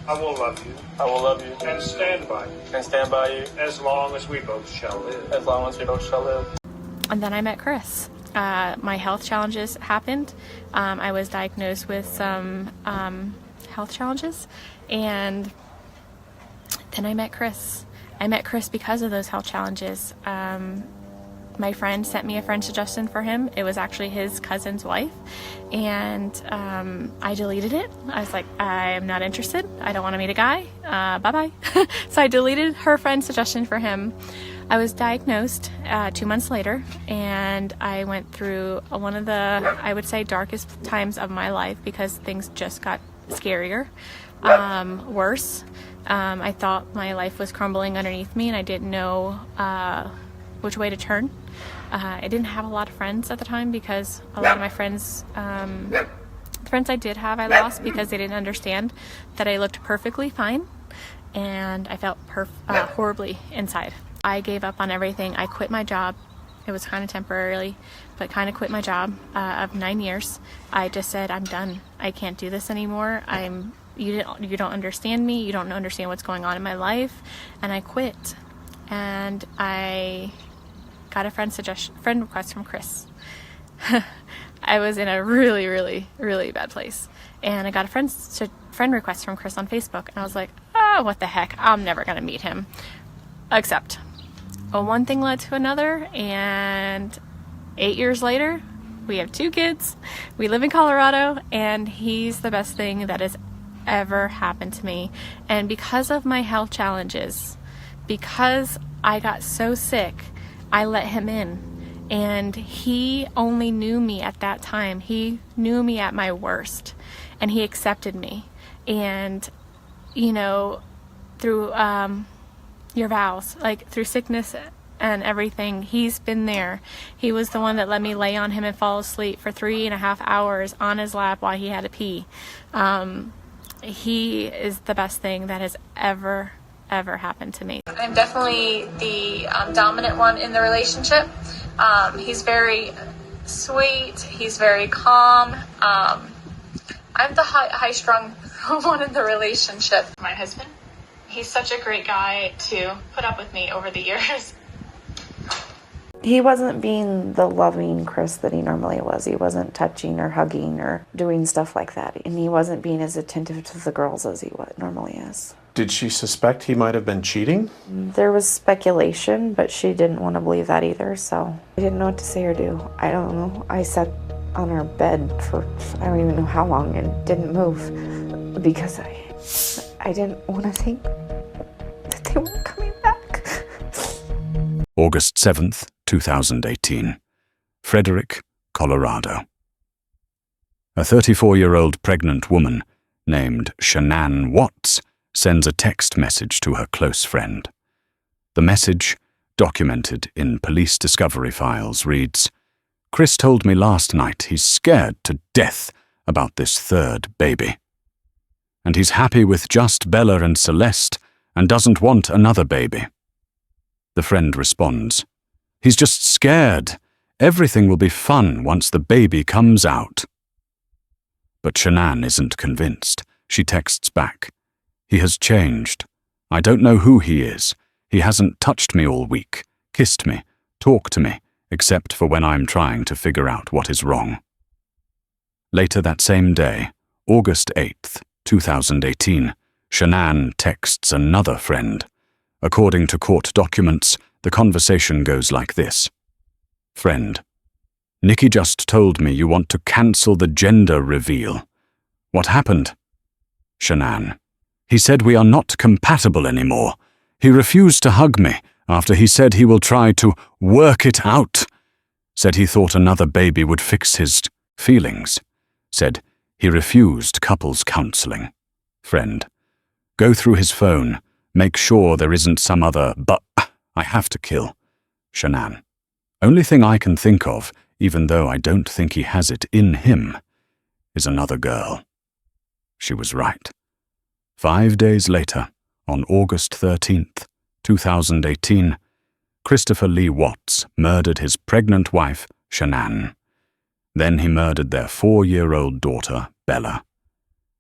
I will love you. I will love you. And stand by you. And stand by you. As long as we both shall live. As long as we both shall live. And then I met Chris. My health challenges happened. I was diagnosed with some health challenges, and then I met Chris. I met Chris because of those health challenges. My friend sent me a friend suggestion for him. It was actually his cousin's wife, and I deleted it. I was like, I'm not interested. I don't want to meet a guy. Bye-bye. So I deleted her friend suggestion for him. I was diagnosed 2 months later, and I went through one of the, I would say, darkest times of my life because things just got scarier, worse. I thought my life was crumbling underneath me, and I didn't know which way to turn. I didn't have a lot of friends at the time because a lot of my friends, the friends I did have, I lost because they didn't understand that I looked perfectly fine, and I felt horribly inside. I gave up on everything. I quit my job. It was kind of temporarily, but kind of quit my job of 9 years. I just said, I'm done. I can't do this anymore. You don't understand me. You don't understand what's going on in my life. And I quit. And I got a friend request from Chris. I was in a really, really, really bad place. And I got a friend request from Chris on Facebook. And I was like, oh, what the heck? I'm never going to meet him. Except, one thing led to another, and 8 years later, we have 2 kids. We live in Colorado, and he's the best thing that has ever happened to me. And because of my health challenges, because I got so sick, I let him in. And he only knew me at that time. He knew me at my worst, and he accepted me. And, through your vows, like through sickness and everything, he's been there. He was the one that let me lay on him and fall asleep for 3.5 hours on his lap while he had to pee. He is the best thing that has ever happened to me. I'm definitely the dominant one in the relationship. He's very sweet. He's very calm. I'm the high-strung one in the relationship. My husband, he's such a great guy to put up with me over the years. He wasn't being the loving Chris that he normally was. He wasn't touching or hugging or doing stuff like that. And he wasn't being as attentive to the girls as he normally is. Did she suspect he might have been cheating? There was speculation, but she didn't want to believe that either, so I didn't know what to say or do. I don't know. I sat on our bed for I don't even know how long and didn't move because I didn't want to think that they weren't coming back. August 7th, 2018. Frederick, Colorado. A 34-year-old pregnant woman named Shanann Watts sends a text message to her close friend. The message, documented in police discovery files, reads, "Chris told me last night he's scared to death about this 3rd baby. And he's happy with just Bella and Celeste and doesn't want another baby." The friend responds, "He's just scared. Everything will be fun once the baby comes out." But Shanann isn't convinced. She texts back, "He has changed. I don't know who he is. He hasn't touched me all week, kissed me, talked to me, except for when I'm trying to figure out what is wrong." Later that same day, August 8th, 2018, Shanann texts another friend. According to court documents, the conversation goes like this. Friend, Nikki just told me you want to cancel the gender reveal. What happened? Shanann, he said we are not compatible anymore. He refused to hug me after he said he will try to work it out. Said he thought another baby would fix his feelings. Said he refused couples counseling. Friend, go through his phone. Make sure there isn't some other but I have to kill. Shanann, only thing I can think of, even though I don't think he has it in him, is another girl. She was right. 5 days later, on August 13th, 2018, Christopher Lee Watts murdered his pregnant wife, Shanann. Then he murdered their 4-year-old daughter, Bella.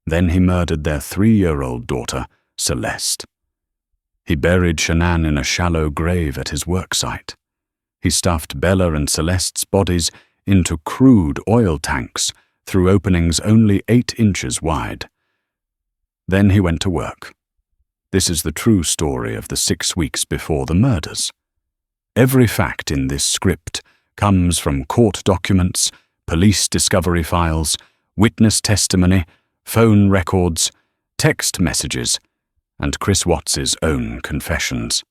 Then he murdered their 3-year-old daughter, Celeste. He buried Shanann in a shallow grave at his worksite. He stuffed Bella and Celeste's bodies into crude oil tanks through openings only 8 inches wide. Then he went to work. This is the true story of the 6 weeks before the murders. Every fact in this script comes from court documents, police discovery files, witness testimony, phone records, text messages, and Chris Watts's own confessions.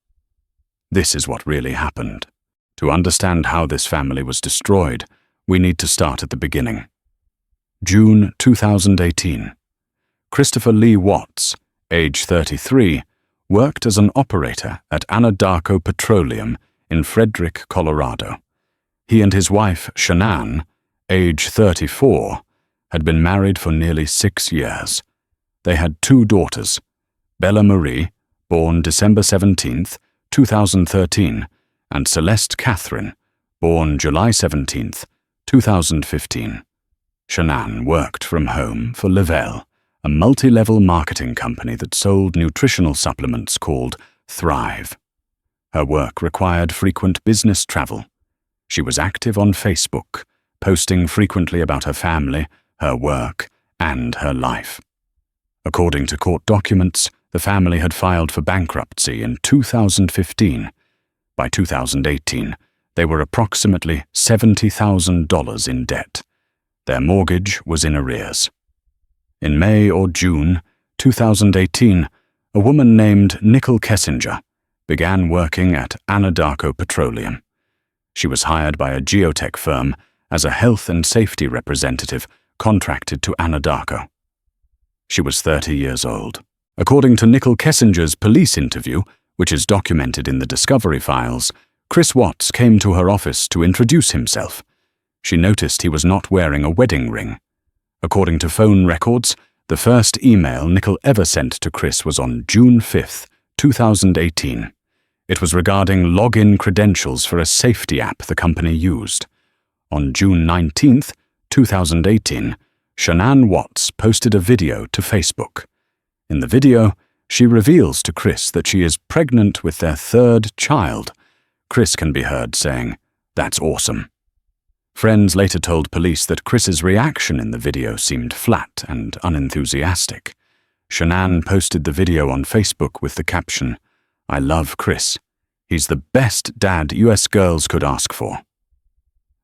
This is what really happened. To understand how this family was destroyed, we need to start at the beginning. June 2018. Christopher Lee Watts, age 33, worked as an operator at Anadarko Petroleum in Frederick, Colorado. He and his wife, Shanann, age 34, had been married for nearly 6 years. They had 2 daughters, Bella Marie, born December 17, 2013, and Celeste Cathryn, born July 17, 2015. Shanann worked from home for Lavelle, a multi-level marketing company that sold nutritional supplements called Thrive. Her work required frequent business travel. She was active on Facebook, posting frequently about her family, her work, and her life. According to court documents, the family had filed for bankruptcy in 2015. By 2018, they were approximately $70,000 in debt. Their mortgage was in arrears. In May or June 2018, a woman named Nico Kessinger began working at Anadarko Petroleum. She was hired by a geotech firm as a health and safety representative contracted to Anadarko. She was 30 years old. According to Nico Kessinger's police interview, which is documented in the discovery files, Chris Watts came to her office to introduce himself. She noticed he was not wearing a wedding ring. According to phone records, the first email Nico ever sent to Chris was on June 5, 2018. It was regarding login credentials for a safety app the company used. On June 19, 2018, Shanann Watts posted a video to Facebook. In the video, she reveals to Chris that she is pregnant with their 3rd child. Chris can be heard saying, "That's awesome." Friends later told police that Chris's reaction in the video seemed flat and unenthusiastic. Shanann posted the video on Facebook with the caption, "I love Chris. He's the best dad US girls could ask for."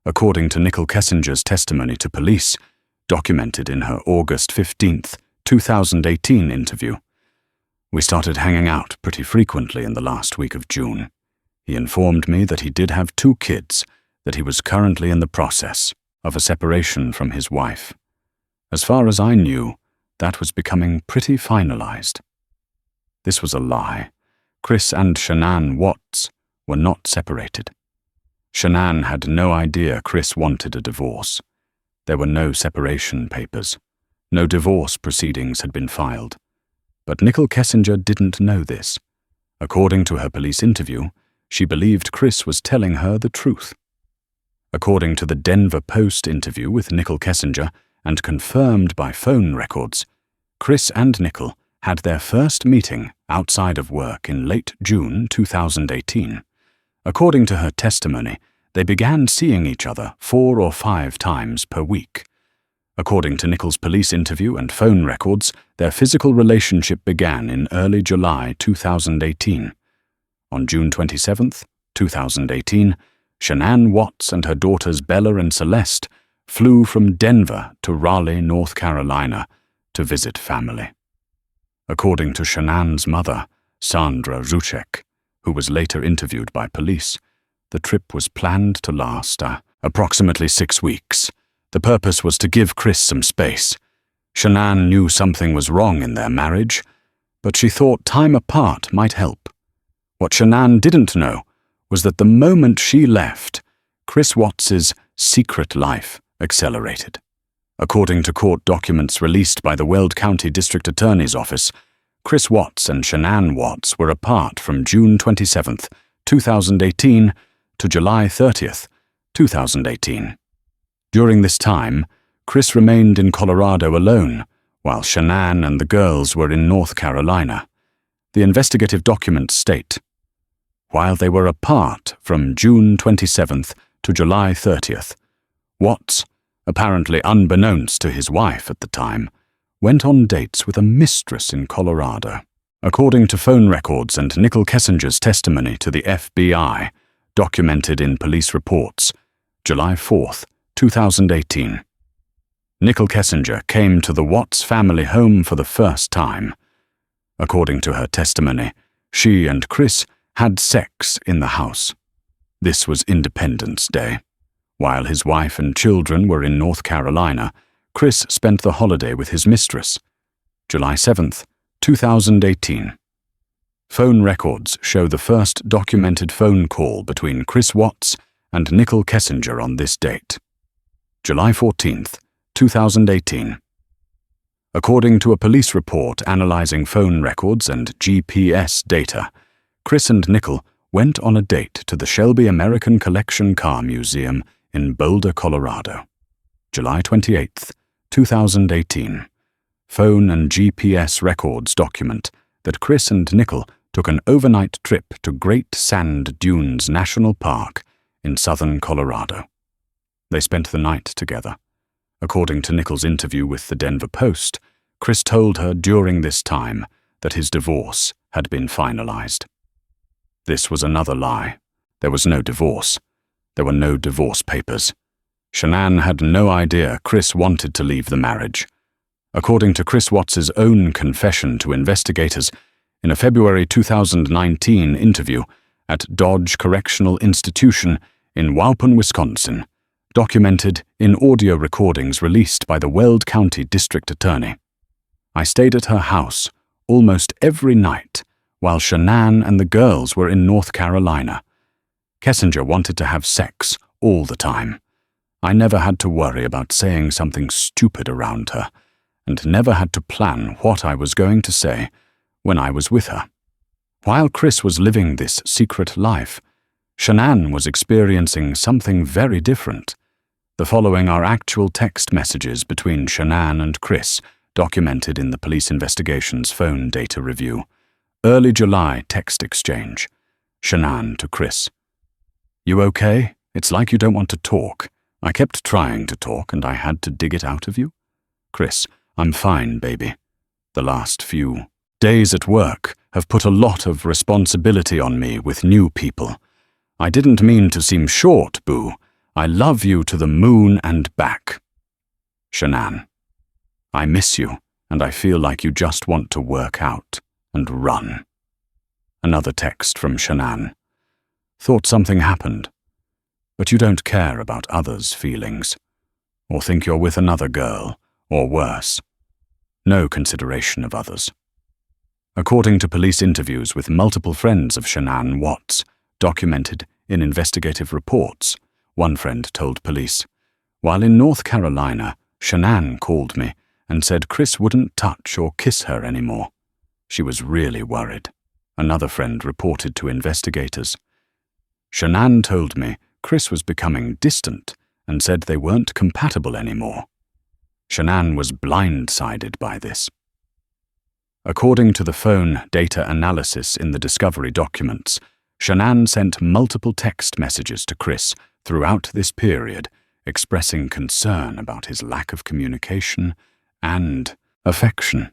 According to Nico Kessinger's testimony to police, documented in her August 15, 2018 interview, "We started hanging out pretty frequently in the last week of June. He informed me that he did have 2 kids, that he was currently in the process of a separation from his wife. As far as I knew, that was becoming pretty finalized." This was a lie. Chris and Shanann Watts were not separated. Shanann had no idea Chris wanted a divorce. There were no separation papers. No divorce proceedings had been filed. But Nico Kessinger didn't know this. According to her police interview, she believed Chris was telling her the truth. According to the Denver Post interview with Nico Kessinger, and confirmed by phone records, Chris and Nico had their first meeting outside of work in late June 2018. According to her testimony, they began seeing each other 4 or 5 times per week. According to Nico's police interview and phone records, their physical relationship began in early July 2018. On June 27, 2018, Shanann Watts and her daughters Bella and Celeste flew from Denver to Raleigh, North Carolina, to visit family. According to Shanann's mother, Sandra Rzucek, who was later interviewed by police, the trip was planned to last approximately 6 weeks. The purpose was to give Chris some space. Shanann knew something was wrong in their marriage, but she thought time apart might help. What Shanann didn't know was that the moment she left, Chris Watts's secret life accelerated. According to court documents released by the Weld County District Attorney's Office, Chris Watts and Shanann Watts were apart from June 27, 2018 to July 30, 2018. During this time, Chris remained in Colorado alone while Shanann and the girls were in North Carolina. The investigative documents state, while they were apart from June 27th to July 30th, Watts, apparently unbeknownst to his wife at the time, went on dates with a mistress in Colorado. According to phone records and Nicole Kessinger's testimony to the FBI, documented in police reports, July 4th, 2018. Nicole Kessinger came to the Watts family home for the first time. According to her testimony, she and Chris had sex in the house. This was Independence Day. While his wife and children were in North Carolina, Chris spent the holiday with his mistress. July 7th, 2018. Phone records show the first documented phone call between Chris Watts and Nicole Kessinger on this date. July 14th, 2018. According to a police report analyzing phone records and GPS data, Chris and Nicole went on a date to the Shelby American Collection Car Museum in Boulder, Colorado. July 28th, 2018. Phone and GPS records document that Chris and Nicole took an overnight trip to Great Sand Dunes National Park in southern Colorado. They spent the night together. According to Nicole's interview with the Denver Post, Chris told her during this time that his divorce had been finalized. This was another lie. There was no divorce. There were no divorce papers. Shanann had no idea Chris wanted to leave the marriage. According to Chris Watts's own confession to investigators in a February 2019 interview at Dodge Correctional Institution in Waupun, Wisconsin, documented in audio recordings released by the Weld County District Attorney. I stayed at her house almost every night while Shanann and the girls were in North Carolina. Kessinger wanted to have sex all the time. I never had to worry about saying something stupid around her, and never had to plan what I was going to say when I was with her. While Chris was living this secret life, Shanann was experiencing something very different. The following are actual text messages between Shanann and Chris, documented in the police investigation's phone data review. Early July text exchange. Shanann to Chris. You okay? It's like you don't want to talk. I kept trying to talk and I had to dig it out of you. Chris, I'm fine, baby. The last few days at work have put a lot of responsibility on me with new people. I didn't mean to seem short, boo. I love you to the moon and back. Shanann. I miss you, and I feel like you just want to work out and run. Another text from Shanann. Thought something happened, but you don't care about others' feelings, or think you're with another girl, or worse. No consideration of others. According to police interviews with multiple friends of Shanann Watts, documented in investigative reports, one friend told police, while in North Carolina, Shanann called me and said Chris wouldn't touch or kiss her anymore. She was really worried. Another friend reported to investigators. Shanann told me Chris was becoming distant and said they weren't compatible anymore. Shanann was blindsided by this. According to the phone data analysis in the discovery documents, Shanann sent multiple text messages to Chris throughout this period, expressing concern about his lack of communication and affection.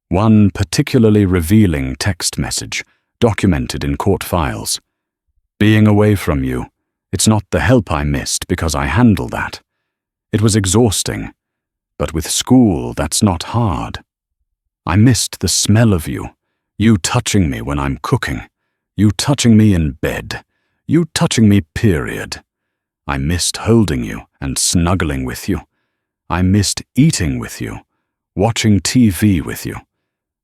One particularly revealing text message, documented in court files. Being away from you, it's not the help I missed because I handle that. It was exhausting, but with school that's not hard. I missed the smell of you, you touching me when I'm cooking, you touching me in bed, you touching me, period. I missed holding you and snuggling with you. I missed eating with you, watching TV with you.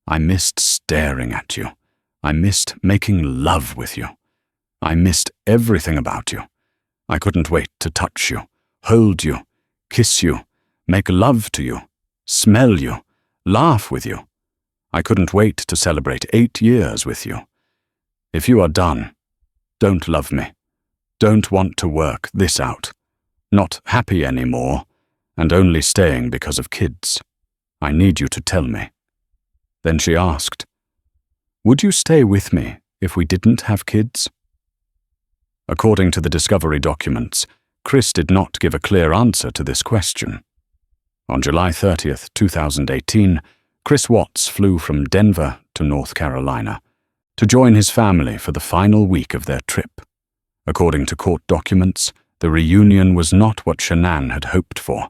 I missed staring at you. I missed making love with you. I missed everything about you. I couldn't wait to touch you, hold you, kiss you, make love to you, smell you, laugh with you. I couldn't wait to celebrate 8 years with you. If you are done, don't love me, don't want to work this out, not happy anymore, and only staying because of kids, I need you to tell me." Then she asked, "Would you stay with me if we didn't have kids?" According to the discovery documents, Chris did not give a clear answer to this question. On July 30th, 2018, Chris Watts flew from Denver to North Carolina to join his family for the final week of their trip. According to court documents, the reunion was not what Shanann had hoped for.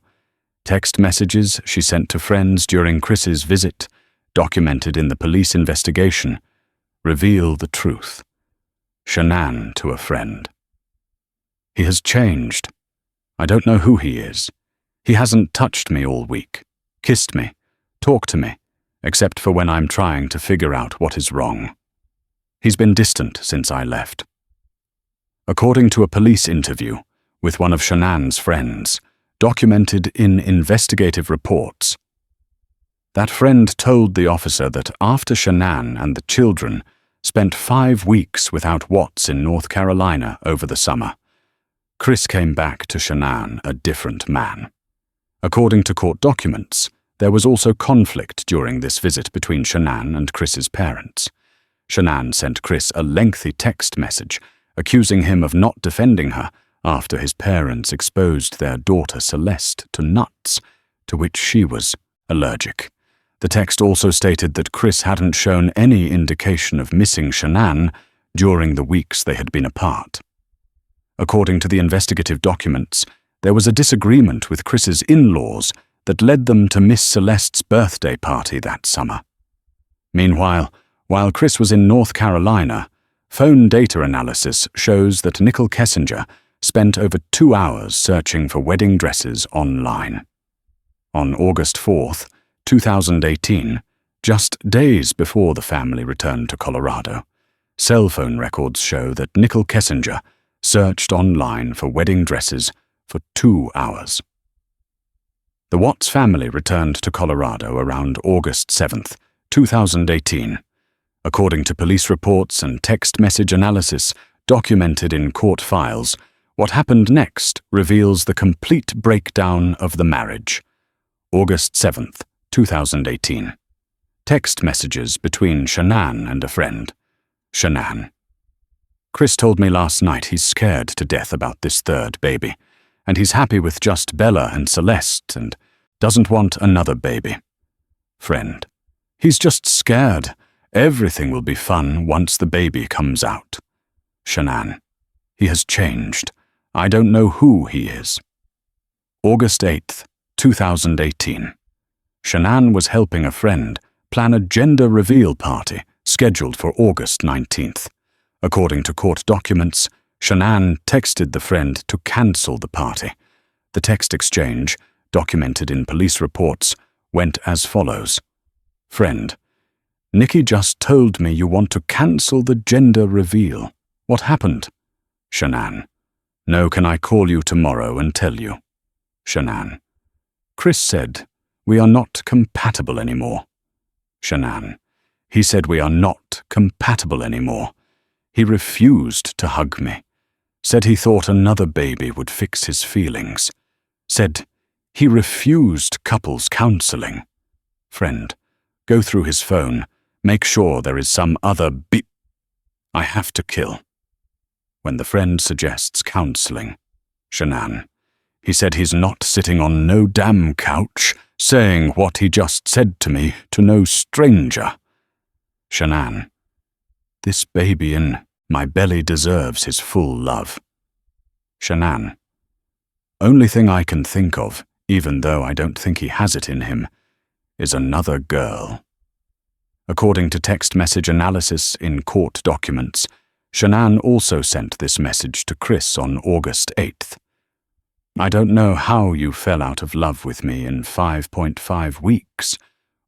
Text messages she sent to friends during Chris's visit, documented in the police investigation, reveal the truth. Shanann to a friend. "He has changed. I don't know who he is. He hasn't touched me all week, kissed me, talked to me, except for when I'm trying to figure out what is wrong. He's been distant since I left." According to a police interview with one of Shanann's friends, documented in investigative reports, that friend told the officer that after Shanann and the children spent 5 weeks without Watts in North Carolina over the summer, Chris came back to Shanann a different man. According to court documents, there was also conflict during this visit between Shanann and Chris's parents. Shanann sent Chris a lengthy text message accusing him of not defending her after his parents exposed their daughter Celeste to nuts, to which she was allergic. The text also stated that Chris hadn't shown any indication of missing Shanann during the weeks they had been apart. According to the investigative documents, there was a disagreement with Chris's in-laws that led them to miss Celeste's birthday party that summer. Meanwhile, while Chris was in North Carolina, phone data analysis shows that Nico Kessinger spent over 2 hours searching for wedding dresses online. On August 4th, 2018, just days before the family returned to Colorado, cell phone records show that Nico Kessinger searched online for wedding dresses for 2 hours. The Watts family returned to Colorado around August 7th, 2018. According to police reports and text message analysis documented in court files, what happened next reveals the complete breakdown of the marriage. August 7th, 2018. Text messages between Shanann and a friend. Shanann: "Chris told me last night he's scared to death about this third baby, and he's happy with just Bella and Celeste and doesn't want another baby." Friend: "He's just scared. Everything will be fun once the baby comes out." Shanann: "He has changed. I don't know who he is." August 8th, 2018. Shanann was helping a friend plan a gender reveal party scheduled for August 19th. According to court documents, Shanann texted the friend to cancel the party. The text exchange, documented in police reports, went as follows. Friend: "Nikki just told me you want to cancel the gender reveal. What happened?" Shanann: "No, can I call you tomorrow and tell you?" Shanann: "Chris said, we are not compatible anymore." Shanann: "He said we are not compatible anymore. He refused to hug me. Said he thought another baby would fix his feelings. Said he refused couples counseling." Friend: "Go through his phone. Make sure there is some other I have to kill." When the friend suggests counseling. Shanann: "He said he's not sitting on no damn couch saying what he just said to me to no stranger." Shanann: "This baby in my belly deserves his full love." Shanann: "Only thing I can think of, even though I don't think he has it in him, is another girl." According to text message analysis in court documents, Shanann also sent this message to Chris on August 8th. "I don't know how you fell out of love with me in 5.5 weeks,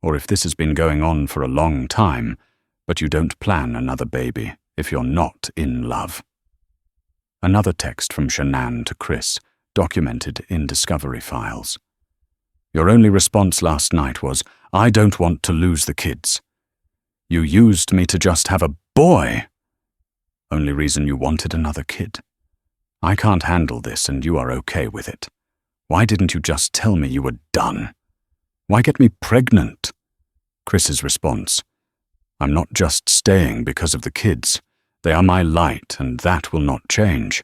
or if this has been going on for a long time, but you don't plan another baby if you're not in love." Another text from Shanann to Chris, documented in discovery files. "Your only response last night was, 'I don't want to lose the kids.' You used me to just have a boy. Only reason you wanted another kid. I can't handle this and you are okay with it. Why didn't you just tell me you were done? Why get me pregnant? Chris's response. I'm not just staying because of the kids. They are my light, and that will not change.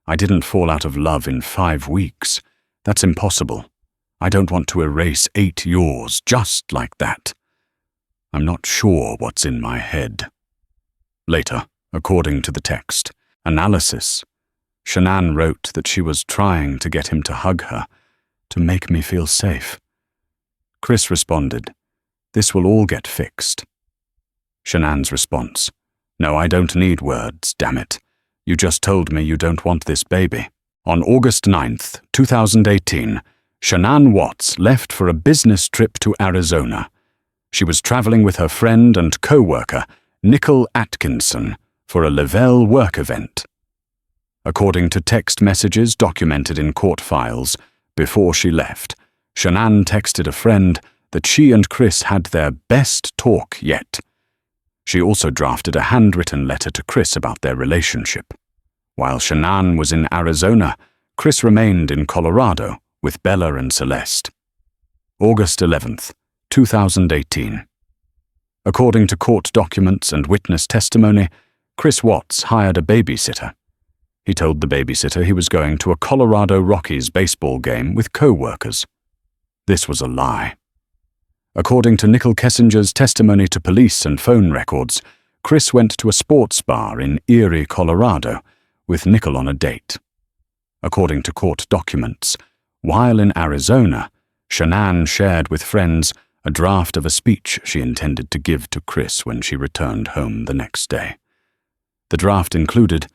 I didn't fall out of love in 5 weeks. That's impossible. I don't want to erase 8 yours just like that. I'm not sure what's in my head. Later, according to the text, analysis. Shanann wrote that she was trying to get him to hug her, to make me feel safe. Chris responded, "This will all get fixed." Shanann's response, "No, I don't need words, damn it. You just told me you don't want this baby." On August 9th, 2018, Shanann Watts left for a business trip to Arizona. She was traveling with her friend and co-worker, Nico Atkinson, for a Lavelle work event. According to text messages documented in court files, before she left, Shanann texted a friend that she and Chris had their best talk yet. She also drafted a handwritten letter to Chris about their relationship. While Shanann was in Arizona, Chris remained in Colorado with Bella and Celeste. August 11th, 2018. According to court documents and witness testimony, Chris Watts hired a babysitter. He told the babysitter he was going to a Colorado Rockies baseball game with co-workers. This was a lie. According to Nicole Kessinger's testimony to police and phone records, Chris went to a sports bar in Erie, Colorado, with Nicole on a date. According to court documents, while in Arizona, Shanann shared with friends a draft of a speech she intended to give to Chris when she returned home the next day. The draft included,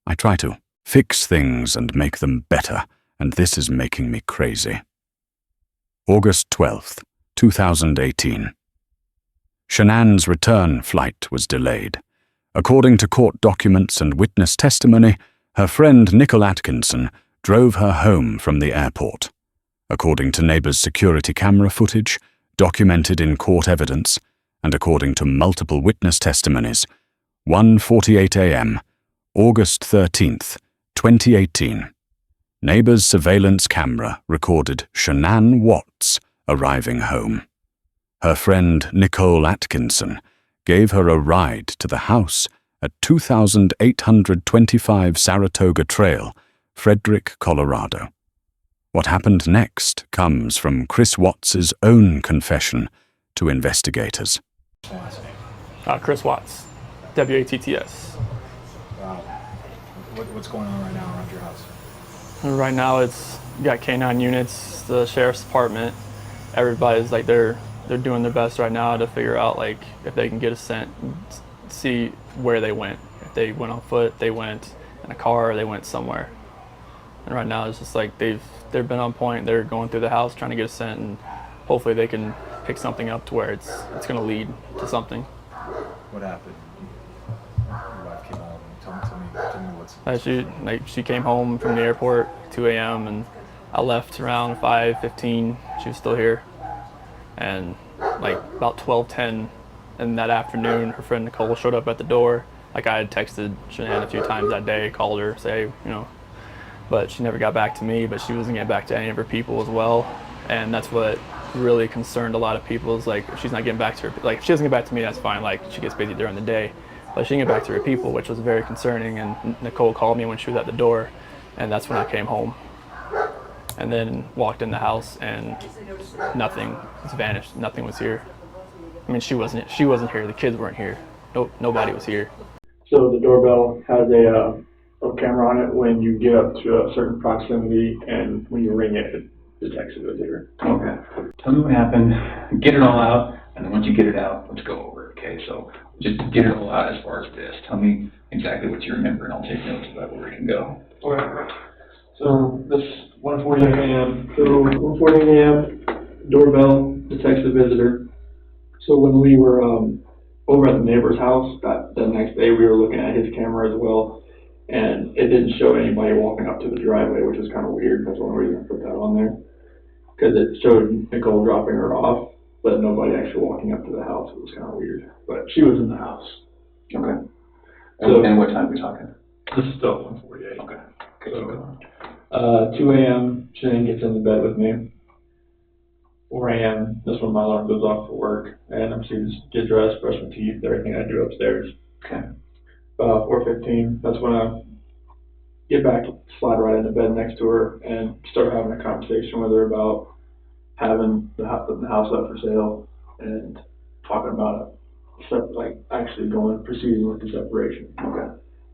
"I try to fix things and make them better, and this is making me crazy." August 12th, 2018. Shanann's return flight was delayed. According to court documents and witness testimony, her friend Nico Atkinson drove her home from the airport. According to neighbors' security camera footage, documented in court evidence, and according to multiple witness testimonies, 1:48 a.m., August 13th, 2018. Neighbors' surveillance camera recorded Shanann Watts arriving home. Her friend Nicole Atkinson gave her a ride to the house at 2825 Saratoga Trail, Frederick, Colorado. What happened next comes from Chris Watts's own confession to investigators. Chris Watts, WATTS. Wow. What's going on right now around your house? Right now it's you got K9 units, the sheriff's department. Everybody's like they're doing their best right now to figure out like if they can get a scent, see where they went. If they went on foot, they went in a car, or they went somewhere. And right now it's just like they've been on point. They're going through the house trying to get a scent, and hopefully they can pick something up to where it's going to lead to something. What happened? Your wife came home. Tell me what's. She came home from the airport 2 a.m. and I left around 5:15. She was still here, and like about 12:10 in that afternoon, her friend Nicole showed up at the door. Like I had texted Shanann a few times that day, called her, say but she never got back to me. But she wasn't getting back to any of her people as well, and that's what really concerned a lot of people. Is like if she's not getting back to her, like if she doesn't get back to me, that's fine. Like she gets busy during the day, but she didn't get back to her people, which was very concerning. And Nicole called me when she was at the door, and that's when I came home. And then walked in the house, and nothing was vanished. Nothing was here. I mean, she wasn't here. The kids weren't here. Nobody was here. So the doorbell has a camera on it. When you get up to a certain proximity, and when you ring it, it detects a visitor. Okay. Tell me what happened. Get it all out, and then once you get it out, let's go over it. Okay. So just get it all out as far as this. Tell me exactly what you remember, and I'll take notes about where we can go. Okay. So this 1:48 a.m. So 1:48 a.m. doorbell detects a visitor. So when we were over at the neighbor's house that next day, we were looking at his camera as well, and it didn't show anybody walking up to the driveway, which was kind of weird. That's the only reason I put that on there, because it showed Nicole dropping her off, but nobody actually walking up to the house. It was kind of weird, but she was in the house. Okay. So, and what time are we talking? This is still 1:48. Okay. So, 2 a.m. Shanann gets in the bed with me. 4 a.m. That's when my alarm goes off for work, and I'm seeing get dressed, brush my teeth, everything I do upstairs. Okay. 4:15. That's when I get back, slide right into bed next to her, and start having a conversation with her about having the house up for sale and talking about it, like actually proceeding with the separation. Okay.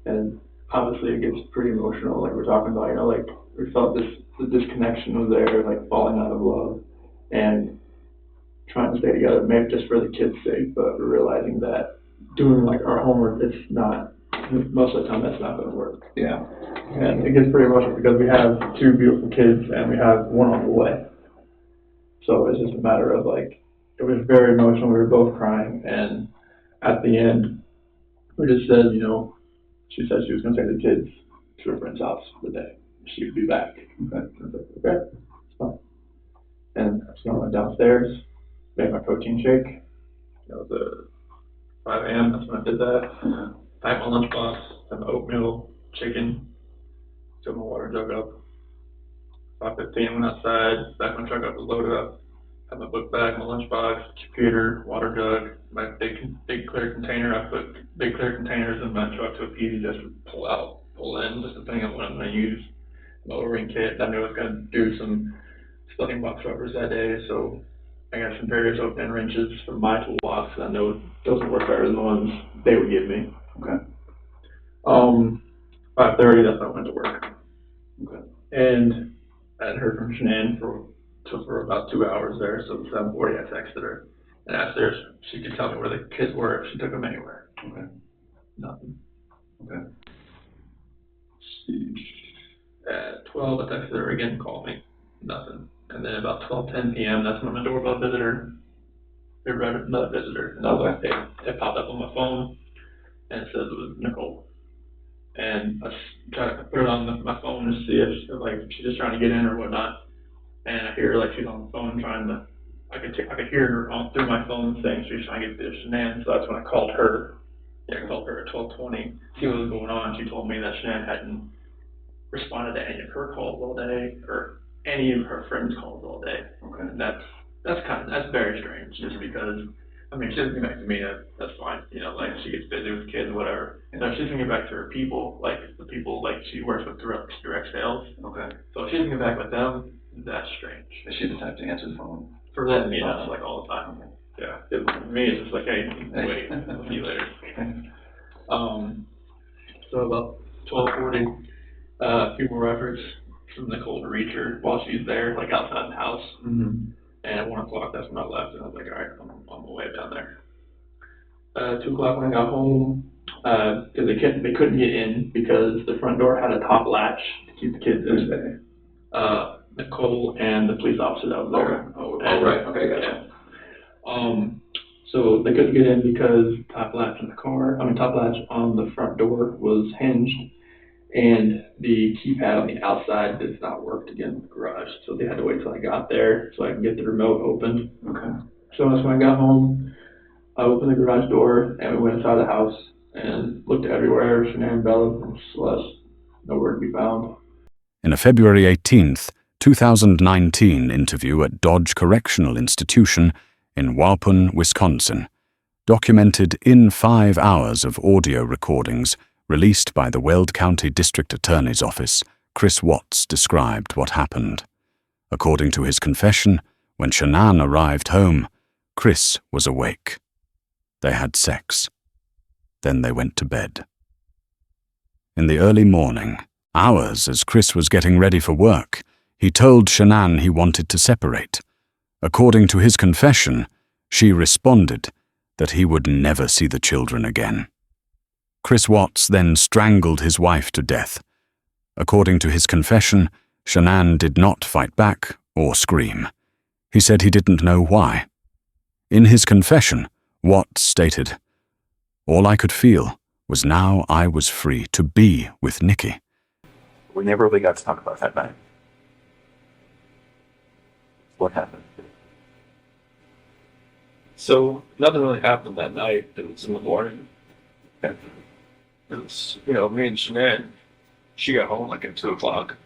And obviously it gets pretty emotional, like we're talking about, like we felt the disconnection was there, like falling out of love and trying to stay together, maybe just for the kids' sake, but we're realizing that doing like our homework, it's not, most of the time that's not going to work. Yeah. And it gets pretty emotional because we have 2 beautiful kids and we have 1 on the way. So it's just a matter of like, it was very emotional, we were both crying, and at the end, we just said, she said she was going to take the kids to her friend's house for the day. She would be back. Okay. I was like, okay, it's fine. And so I went downstairs, made my protein shake. It was 5 a.m. That's when I did that. Packed my lunchbox, had my oatmeal, chicken, took my water jug up. 5:15, went outside, backed my truck up, was loaded up. Had my book bag, my lunchbox, computer, water jug, my big clear container. I put big clear containers in my truck so it's easy just to pull out, pull in, just depending on what I'm going to use. My O-ring kit, I knew I was going to do some stuffing box rubbers that day, so I got some various open wrenches from my toolbox. I know those would work better than the ones they would give me. Okay. 5:30, that's when I went to work. Okay. And I hadn't heard from Shanann for about 2 hours there, so at 7:40 I texted her and asked her if she could tell me where the kids were if she took them anywhere. Okay. Nothing. Okay. At 12 I texted her again, call me. Nothing. And then about 12:10 p.m. that's when my doorbell visitor, another visitor, and Okay. it popped up on my phone and it says it was Nicole. And I tried to put it on my phone to see if she's just trying to get in or whatnot. And I hear she's on the phone I could hear her through my phone saying she's trying to get to Shanann. So that's when I called her. Yeah, I called her at 12:20, see what was going on. She told me that Shanann hadn't responded to any of her calls all day or any of her friends' calls all day. Okay. And that's very strange, just because, she doesn't get back to me, that's fine, she gets busy with kids or whatever. And if she doesn't get back to her people, the people she works with direct sales. Okay. So if she doesn't get back with them, that's strange. Is she the type to answer the phone? For them, yeah, all the time. Okay. Yeah. For me, it's just hey, wait, I'll see you later. So about 12:40, a few more efforts from Nicole to reach her while she's there, outside the house. Mm-hmm. And at 1 o'clock, that's when I left, and I was like, all right, I'm on my way down there. 2 o'clock when I got home, because they couldn't get in because the front door had a top latch to keep the kids in. Nicole and the police officer that was there. Okay. Oh, right. Okay, gotcha. Yeah. So they couldn't get in because top latch on the front door was hinged, and the keypad on the outside does not work to get in the garage. So they had to wait till I got there so I can get the remote opened. Okay. So that's when I got home. I opened the garage door and we went inside the house and looked everywhere. Shanann, Bella, and Celeste, nowhere to be found. In a February 18th, 2019 interview at Dodge Correctional Institution in Waupun, Wisconsin, documented in 5 hours of audio recordings released by the Weld County District Attorney's Office, Chris Watts described what happened. According to his confession, when Shanann arrived home, Chris was awake. They had sex. Then they went to bed. In the early morning, hours as Chris was getting ready for work, he told Shanann he wanted to separate. According to his confession, she responded that he would never see the children again. Chris Watts then strangled his wife to death. According to his confession, Shanann did not fight back or scream. He said he didn't know why. In his confession, Watts stated, "All I could feel was now I was free to be with Nikki." We never really got to talk about that night. What happened? So nothing really happened that night. It was in the morning. Okay. It was, me and Shanann, she got home at 2 o'clock.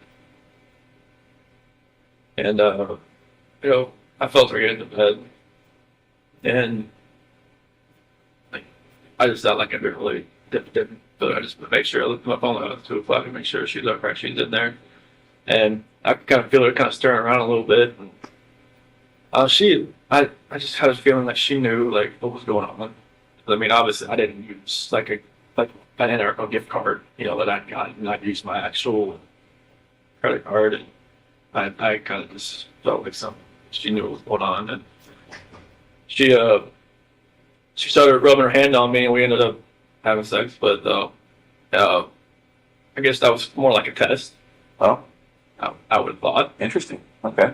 And, I felt her get into bed, and like I just felt like I didn't really dip, but I just make sure I looked at my phone at 2 o'clock and make sure she looked right, she's in there, and I kind of feel her kind of stirring around a little bit. And, I just had a feeling that she knew like what was going on. I mean, obviously, I didn't use like an Interco gift card, that I got, and I'd use my actual credit card, and I kind of just felt like she knew what was going on, and she started rubbing her hand on me, and we ended up having sex. But I guess that was more like a test. Oh, I would have thought. interesting. Okay.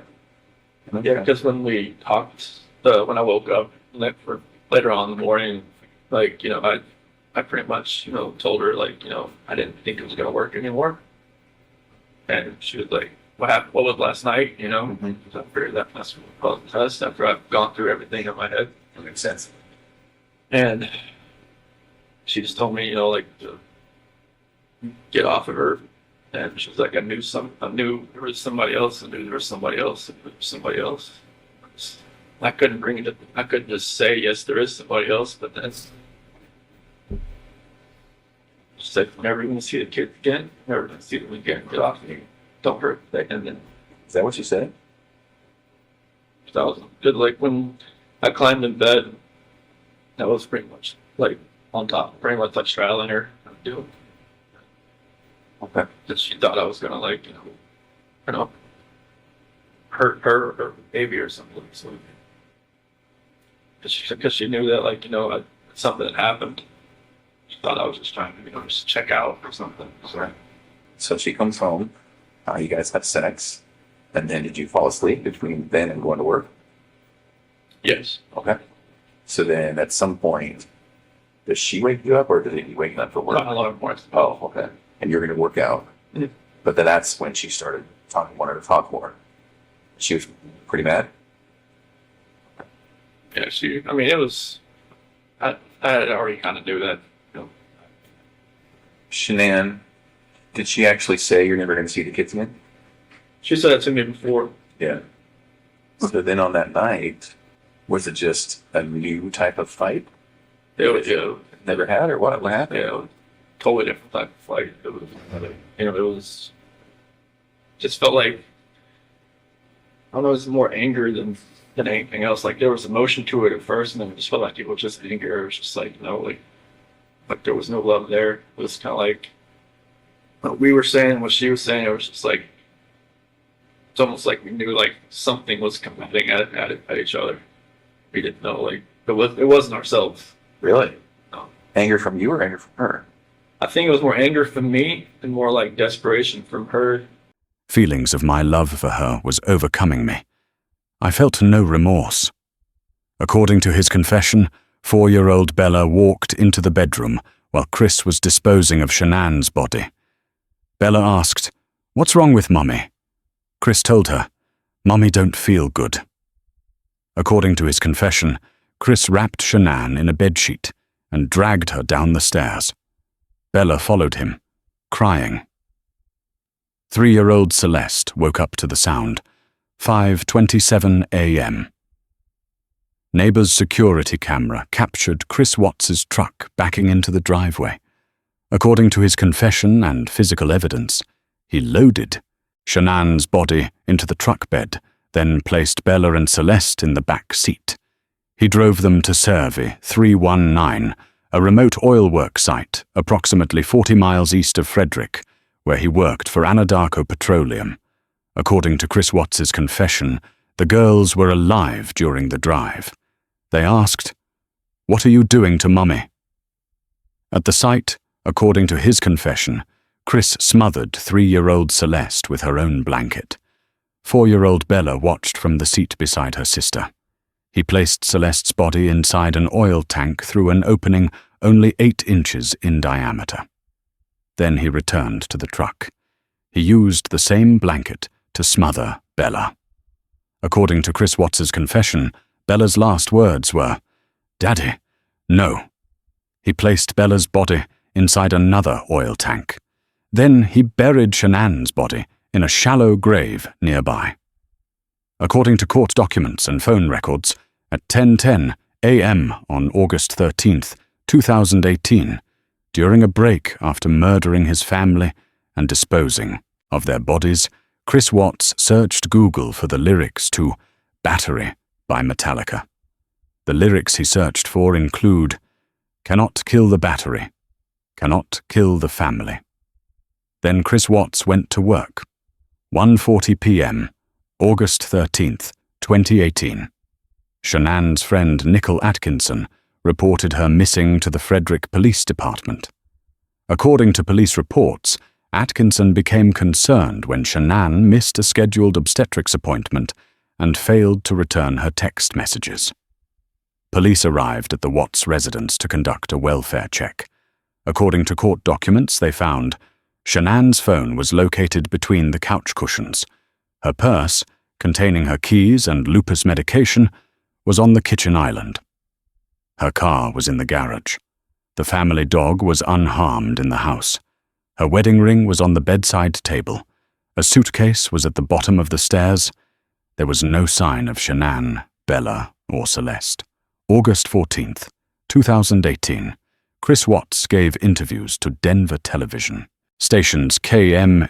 Yeah, because when we talked, when I woke up later on in the morning, like, I pretty much, told her, like, I didn't think it was going to work anymore. And she was like, what happened? What was last night? Mm-hmm. So I figured that must be a test after I've gone through everything in my head. That makes sense. And she just told me, like, to get off of her. And she was like, I knew there was somebody else. I knew there was somebody else. I knew there was somebody else. I couldn't just say, yes, there is somebody else, but then she said, never even see the kids again. Never gonna see them again. Get off me. Don't hurt. And then, Is that what she said? that was good. Like, when I climbed in bed, that was pretty much like on top, pretty much like straddling her. Doing. Okay. That she thought I was gonna, like, hurt her or baby or something. So, because she knew that, like, something had happened. She thought I was just trying to, just check out or something. So she comes home. You guys have sex, and then did you fall asleep between then and going to work? Yes. Okay. So then, at some point, does she wake you up, or does you wake up for work? Not a lot of more. Oh, okay. And you're going to work out. Mhm. But then that's when she started wanted to talk more. She was pretty mad. Yeah, it was, I had already kind of knew that, Shanann, did she actually say you're never going to see the kids again? She said that to me before. Yeah. So then on that night, was it just a new type of fight? Never had, or what? What happened? Yeah, totally different type of fight. It was, it was, just felt like, I don't know, it was more anger than anything else. Like, there was emotion to it at first, and then it just felt like it was just anger. It was just like, like there was no love there. It was kind of like what we were saying, what she was saying. It was just like, it's almost like we knew like something was coming at each other. We didn't know, like, it wasn't ourselves. Really? No. Anger from you or anger from her? I think it was more anger from me and more like desperation from her. Feelings of my love for her was overcoming me. I felt no remorse. According to his confession, 4-year-old Bella walked into the bedroom while Chris was disposing of Shanann's body. Bella asked, "What's wrong with Mummy?" Chris told her, "Mummy don't feel good." According to his confession, Chris wrapped Shanann in a bedsheet and dragged her down the stairs. Bella followed him, crying. 3-year-old Celeste woke up to the sound. 5:27 a.m. Neighbor's security camera captured Chris Watts's truck backing into the driveway. According to his confession and physical evidence, he loaded Shanann's body into the truck bed, then placed Bella and Celeste in the back seat. He drove them to Servi 319, a remote oil work site approximately 40 miles east of Frederick, where he worked for Anadarko Petroleum. According to Chris Watts's confession, the girls were alive during the drive. They asked, "What are you doing to Mummy?" At the site, according to his confession, Chris smothered 3-year-old Celeste with her own blanket. 4-year-old Bella watched from the seat beside her sister. He placed Celeste's body inside an oil tank through an opening only 8 inches in diameter. Then he returned to the truck. He used the same blanket to smother Bella. According to Chris Watts's confession, Bella's last words were, "Daddy, no." He placed Bella's body inside another oil tank. Then he buried Shanann's body in a shallow grave nearby. According to court documents and phone records, at 10:10 a.m. on August 13th, 2018, during a break after murdering his family and disposing of their bodies, Chris Watts searched Google for the lyrics to Battery by Metallica. The lyrics he searched for include, "Cannot kill the battery, cannot kill the family." Then Chris Watts went to work. 1:40 p.m., August 13th, 2018. Shanann's friend Nicole Atkinson reported her missing to the Frederick Police Department. According to police reports, Atkinson became concerned when Shanann missed a scheduled obstetrics appointment and failed to return her text messages. Police arrived at the Watts residence to conduct a welfare check. According to court documents, they found Shanann's phone was located between the couch cushions. Her purse, containing her keys and lupus medication, was on the kitchen island. Her car was in the garage. The family dog was unharmed in the house. Her wedding ring was on the bedside table. A suitcase was at the bottom of the stairs. There was no sign of Shanann, Bella, or Celeste. August 14th, 2018. Chris Watts gave interviews to Denver television. Stations KMGH-TV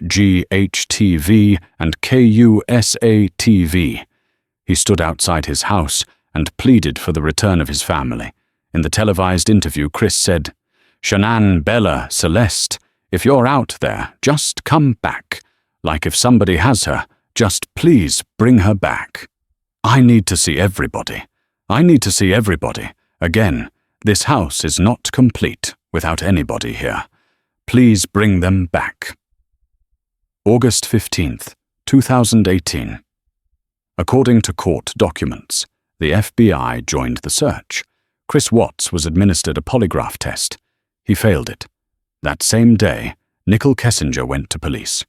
and KUSA-TV. He stood outside his house and pleaded for the return of his family. In the televised interview, Chris said, "Shanann, Bella, Celeste, if you're out there, just come back. Like if somebody has her, just please bring her back. I need to see everybody. I need to see everybody. Again, this house is not complete without anybody here. Please bring them back." August 15th, 2018. According to court documents, the FBI joined the search. Chris Watts was administered a polygraph test. He failed it. That same day, Nicole Kessinger went to police.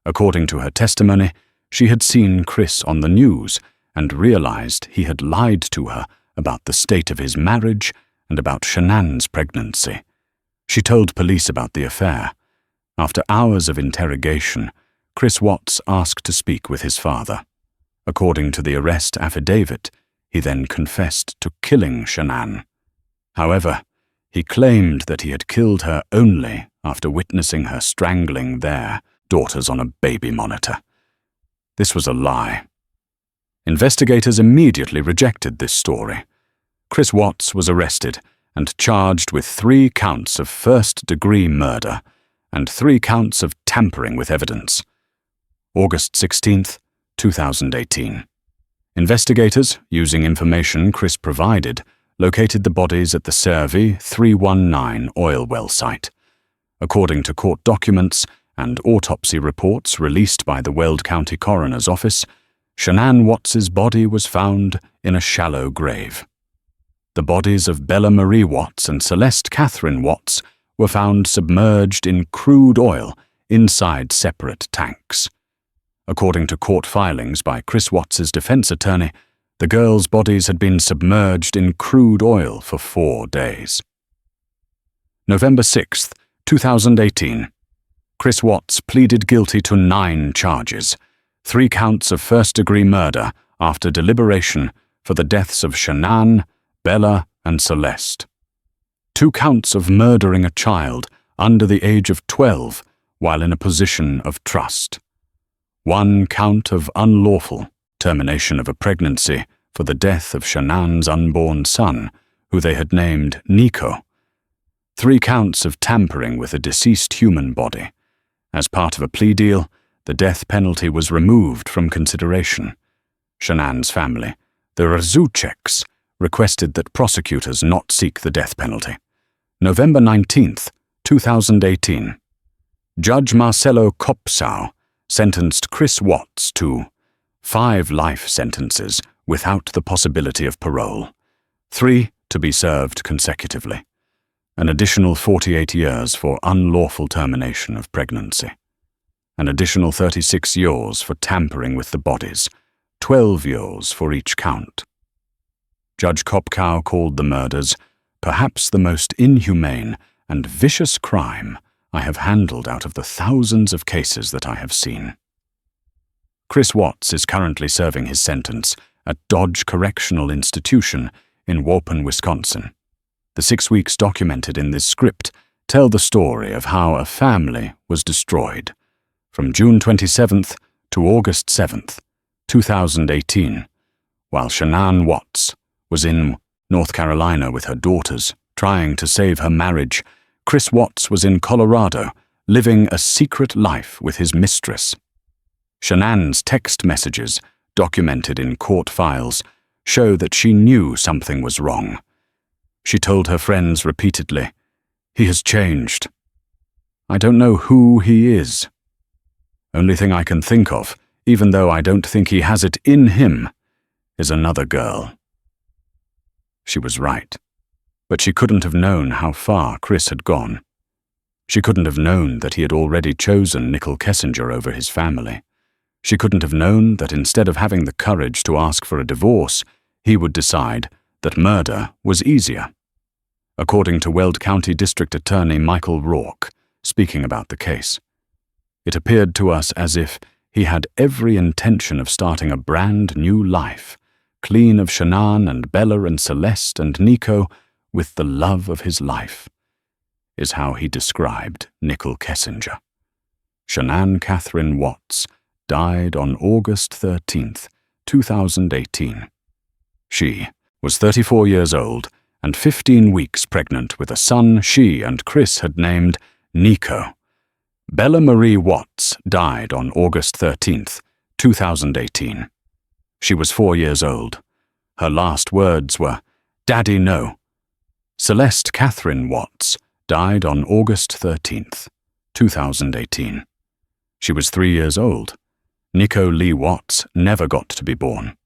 According to her testimony, she had seen Chris on the news and realized he had lied to her about the state of his marriage and about Shanann's pregnancy. She told police about the affair. After hours of interrogation, Chris Watts asked to speak with his father. According to the arrest affidavit, he then confessed to killing Shanann. However, he claimed that he had killed her only after witnessing her strangling their daughters on a baby monitor. This was a lie. Investigators immediately rejected this story. Chris Watts was arrested and charged with 3 counts of first-degree murder and 3 counts of tampering with evidence. August 16th, 2018. Investigators, using information Chris provided, located the bodies at the Cervi 319 oil well site. According to court documents and autopsy reports released by the Weld County Coroner's Office, Shanann Watts's body was found in a shallow grave. The bodies of Bella Marie Watts and Celeste Cathryn Watts were found submerged in crude oil inside separate tanks. According to court filings by Chris Watts's defense attorney, the girls' bodies had been submerged in crude oil for 4 days. November 6th, 2018. Chris Watts pleaded guilty to 9 charges, 3 counts of first-degree murder after deliberation for the deaths of Shanann, Bella, and Celeste. 2 counts of murdering a child under the age of 12 while in a position of trust. 1 count of unlawful termination of a pregnancy for the death of Shanann's unborn son, who they had named Nico. 3 counts of tampering with a deceased human body. As part of a plea deal, the death penalty was removed from consideration. Shanann's family, the Rzuceks, requested that prosecutors not seek the death penalty. November 19th, 2018. Judge Marcelo Kopsau sentenced Chris Watts to 5 life sentences without the possibility of parole, 3 to be served consecutively, an additional 48 years for unlawful termination of pregnancy, an additional 36 years for tampering with the bodies, 12 years for each count. Judge Kopkow called the murders perhaps the most inhumane and vicious crime I have handled out of the thousands of cases that I have seen. Chris Watts is currently serving his sentence at Dodge Correctional Institution in Waupun, Wisconsin. The 6 weeks documented in this script tell the story of how a family was destroyed from June 27th to August 7th, 2018, while Shanann Watts was in North Carolina with her daughters trying to save her marriage. Chris Watts was in Colorado living a secret life with his mistress. Shanann's text messages, documented in court files, show that she knew something was wrong. She told her friends repeatedly, "He has changed. I don't know who he is. Only thing I can think of, even though I don't think he has it in him, is another girl." She was right, but she couldn't have known how far Chris had gone. She couldn't have known that he had already chosen Nicole Kessinger over his family. She couldn't have known that instead of having the courage to ask for a divorce, he would decide that murder was easier. According to Weld County District Attorney Michael Rourke, speaking about the case, it appeared to us as if he had every intention of starting a brand new life, clean of Shanann and Bella and Celeste and Nico, with the love of his life, is how he described Nicole Kessinger. Shanann Cathryn Watts died on August 13th, 2018. She was 34 years old and 15 weeks pregnant with a son she and Chris had named Nico. Bella Marie Watts died on August 13th, 2018. She was 4 years old. Her last words were, "Daddy, no." Celeste Cathryn Watts died on August 13th, 2018. She was 3 years old. Nico Lee Watts never got to be born.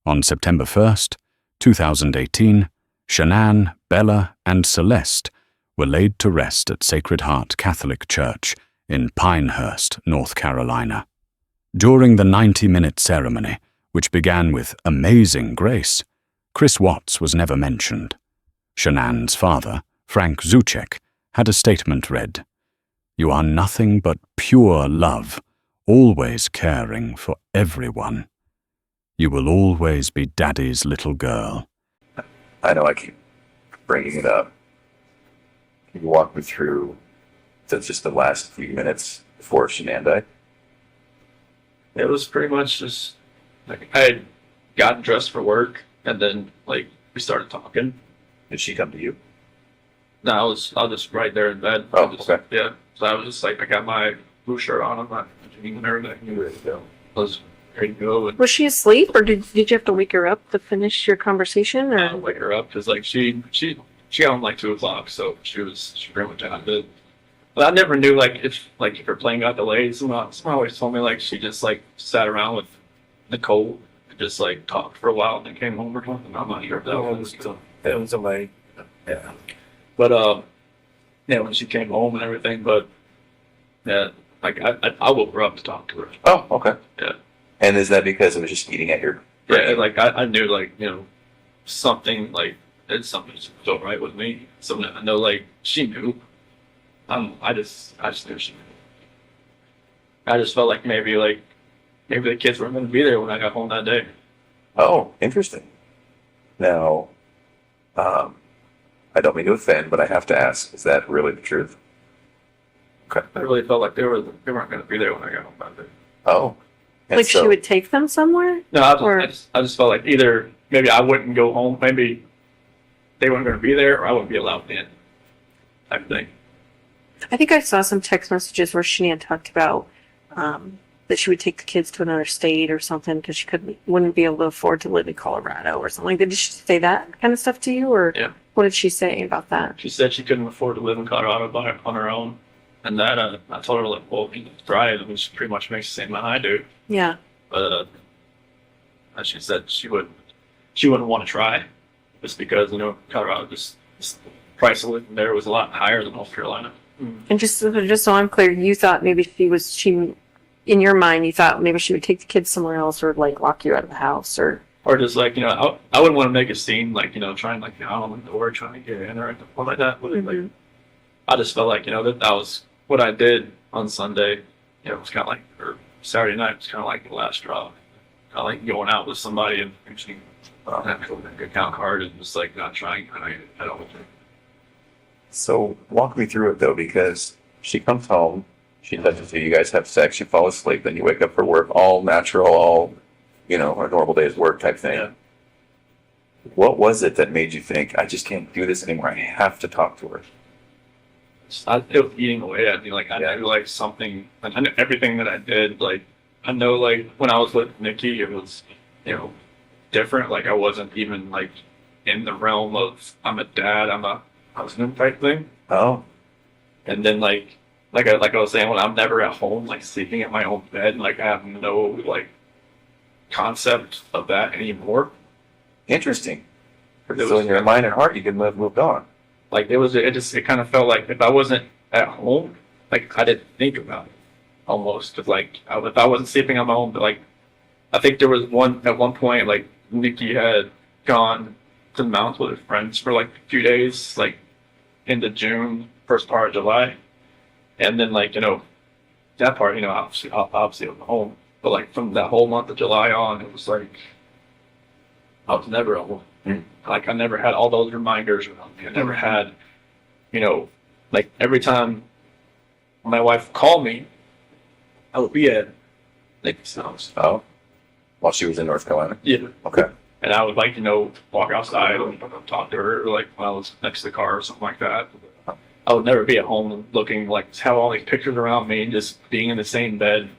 On September 1st, 2018, Shanann, Bella, and Celeste were laid to rest at Sacred Heart Catholic Church in Pinehurst, North Carolina. During the 90-minute ceremony, which began with Amazing Grace, Chris Watts was never mentioned. Shanann's father, Frank Rzucek, had a statement read, "You are nothing but pure love, always caring for everyone. You will always be Daddy's little girl." I know I keep bringing it up. Can you walk me through just the last few minutes before Shanann died? It was pretty much just like I had gotten dressed for work, and then like we started talking. Did she come to you? No, I was just right there in bed. Oh, Just- okay. Yeah, so I was just like, I got my blue shirt on, I'm not jeans and everything. Ready to go. I was ready to go, and Was she asleep, or did you have to wake her up to finish your conversation? I Or wake her up because like she got home like 2 o'clock, so she pretty much out of bed. But I never knew like if her plane got delayed. Someone always told me like she just like sat around with Nicole and just like talked for a while and then came home or something. I'm not sure if that was It was delayed. yeah. But yeah, when she came home and everything, but yeah, like I woke her up to talk to her. Oh, okay. Yeah. And is that because it was just eating at your Yeah, brain? like I knew like, something like it's something so right with me. So I know like she knew. I just knew she knew. I just felt like maybe the kids weren't gonna be there when I got home that day. Oh, interesting. Now, I don't mean to offend, but I have to ask, is that really the truth? Okay. I really felt like they weren't gonna be there when I got home that day. Oh. And like she so- would take them somewhere? No, Or- I just felt like either maybe I wouldn't go home, maybe they weren't gonna be there, or I wouldn't be allowed in. Type thing. I think I saw some text messages where Shanann talked about that she would take the kids to another state or something because she wouldn't be able to afford to live in Colorado or something like that. Did she say that kind of stuff to you, or Yeah. what did she say about that? She said she couldn't afford to live in Colorado on her own, and that I told her like, well, try it. I mean, she pretty much makes the same amount I do, Yeah. but she said she wouldn't want to try, just because Colorado just price of living there was a lot higher than North Carolina. And just so I'm clear, you thought maybe in your mind, you thought maybe she would take the kids somewhere else or like lock you out of the house or just like I wouldn't want to make a scene like trying like out on the door trying to get in or anything like that. But, like, I just felt like that was what I did on Sunday. It was kind of like or Saturday night was kind of like the last straw. Kind of like going out with somebody and actually having a account card and just like not trying at all. So walk me through it though, because she comes home, she touches you, you guys have sex, you fall asleep, then you wake up for work, all natural, all, a normal day's work type thing. Yeah. What was it that made you think, I just can't do this anymore, I have to talk to her? It was eating away at me. Like, I knew, like, something, I knew everything that I did. Like, I know, like, when I was with Nikki, it was, different. Like, I wasn't even, like, in the realm of, I'm a dad, I'm a husband type thing. Oh. And then, like I was saying, when I'm never at home, like, sleeping at my own bed, like, I have no, like, concept of that anymore. Interesting. So in your mind and heart, you could have moved on. Like, it kind of felt like if I wasn't at home, like, I didn't think about it almost. Cause like, if I wasn't sleeping on my own, but like, I think there was at one point, like, Nikki had gone to the mountains with her friends for like a few days, like, into June, first part of July. And then, like, that part, obviously I was home. But like, from that whole month of July on, it was like, I was never at home. Like, I never had all those reminders around me. I never had, like, every time my wife would call me, I would be at Nikki's house. Oh. While she was in North Carolina? Yeah. Okay. And I would, like, walk outside and talk to her, or, like, when I was next to the car or something like that. I would never be at home looking, like, have all these pictures around me and just being in the same bed,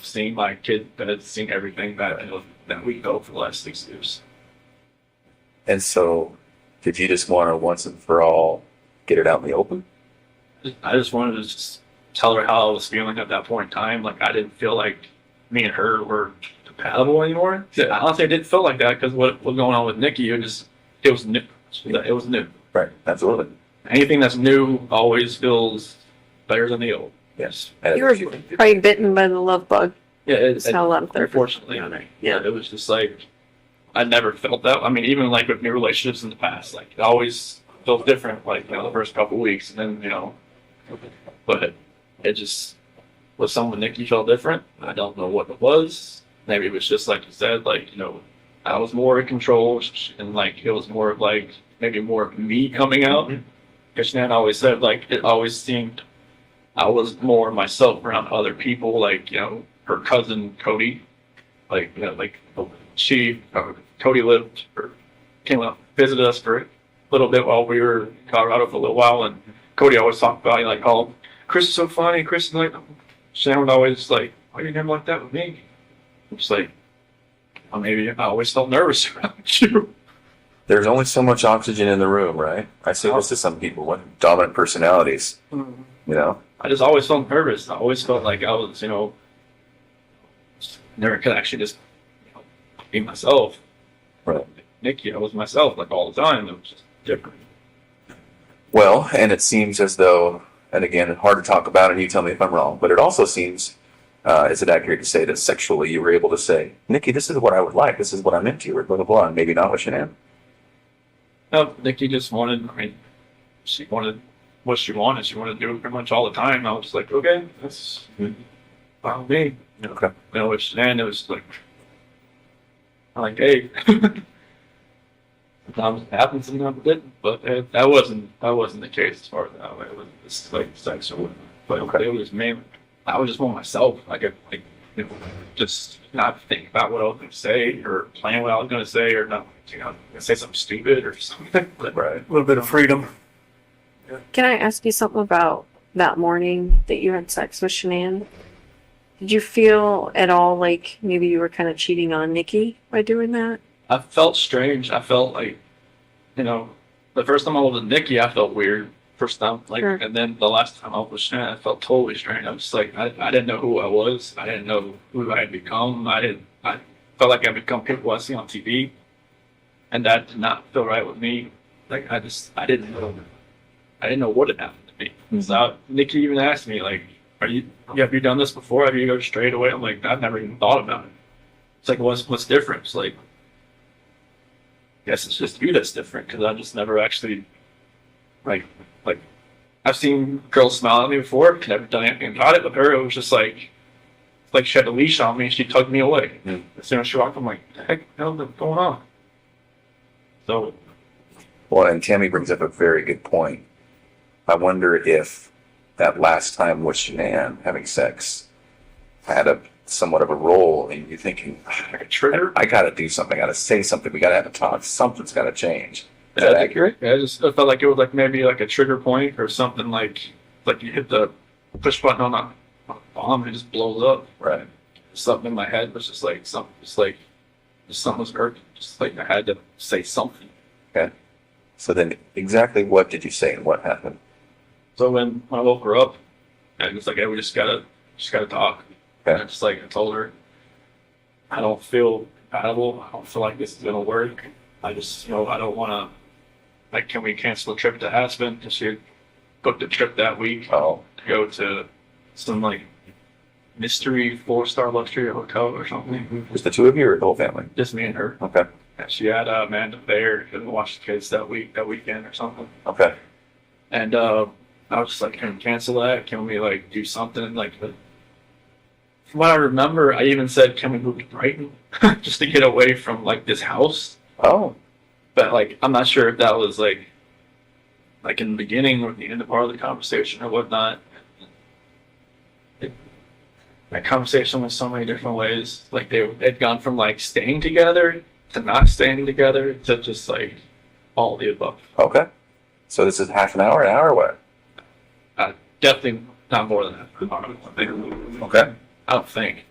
seeing my kid's bed, seeing everything that we go for the last 6 years. And so, did you just want to once and for all get it out in the open? I just wanted to just tell her how I was feeling at that point in time. Like, I didn't feel like me and her were compatible anymore. Yeah. Honestly, I didn't feel like that because what was going on with Nikki, it was new. It was new. Right, absolutely. Anything that's new always feels better than the old. Yes. You were probably bitten by the love bug. Yeah, it's how a lot of therapists. Unfortunately, yeah, it was just like, I never felt that. I mean, even like with new relationships in the past, like, it always felt different, like, the first couple of weeks, and then, but it just, with someone Nikki felt different. I don't know what it was. Maybe it was just like you said, like, I was more in control, and like, it was more of like, maybe more of me coming out. Because Shanann always said, like, it always seemed I was more myself around other people, like, her cousin Cody, like, Cody came up, visited us for a little bit while we were in Colorado for a little while, and Cody always talked about, like, oh, Chris is so funny, Chris is like, Shanann would always like, why are you never like that with me? I'm just like, well, maybe I always felt nervous around you. There's only so much oxygen in the room, right? I say this to some people with dominant personalities, I just always felt nervous. I always felt like I was, never could actually just be myself. Right. Nikki, I was myself, like, all the time. It was just different. Well, and it seems as though, and again, hard to talk about, and you tell me if I'm wrong, but it also seems, is it accurate to say that sexually you were able to say, Nikki, this is what I would like, this is what I'm into, or blah, blah, blah, and maybe not with Shanann? No, Nikki just she wanted what she wanted. She wanted to do it pretty much all the time. I was just like, okay, that's fine with me. Okay. With Shanann, it was like, I'm like, hey, sometimes it happens, sometimes it didn't. But that wasn't the case as far as that. It was just like sex or whatnot. But okay. It was mainly, I was just more myself. Just not think about what I was going to say or plan what I was going to say or not, say something stupid or something. But right. A little bit of freedom. Can I ask you something about that morning that you had sex with Shanann? Did you feel at all like maybe you were kind of cheating on Nikki by doing that? I felt strange. I felt like, the first time I was with Nikki, I felt weird. First time, Sure. And then the last time I was with Shanann, I felt totally strange. I was just like, I didn't know who I was. I didn't know who I had become. I felt like I'd become people I see on TV, and that did not feel right with me. Like, I didn't know what had happened to me. Mm-hmm. So Nikki even asked me, like, have you done this before? Have you go straight away? I'm like, I've never even thought about it. It's like, what's different? It's like, I guess it's just you that's different, because I just never actually, like, I've seen girls smile at me before, never done anything about it, but her, it was just like, like she had a leash on me and she tugged me away. Mm. As soon as she walked, I'm like, the heck the hell is going on? So, Well, and Tammy brings up a very good point. I wonder if that last time with Shanann having sex had a somewhat of a role in you thinking, like a trigger? I got to do something. I got to say something. We got to have a talk. Something's got to change. Is Yeah, that I think accurate? yeah, it felt like it was like maybe like a trigger point or something like you hit the push button on a bomb and it just blows up. Right. Something in my head was just like something, just something was urgent. Just like I had to say something. Okay. So then, exactly what did you say and what happened? So when I woke her up, and it was like, hey, we just gotta talk. Okay. And I told her, I don't feel compatible. I don't feel like this is gonna work. I just, I don't wanna, like, can we cancel the trip to Aspen? Because she had booked a trip that week Oh, to go to some, like, mystery 4-star luxury hotel or something. just the two of you or the whole family? Just me and her. Okay. And she had Amanda there to watch the kids that weekend or something. Okay. And I was just like, can we cancel that? Can we like do something? Like, from what I remember, I even said, can we move to Brighton just to get away from like this house? Oh, But like, I'm not sure if that was like in the beginning or the end of part of the conversation or whatnot. That conversation went so many different ways. Like they'd gone from like staying together to not staying together to just like all of the above. okay. So this is half an hour, or what? Definitely not more than that. Okay. I don't think.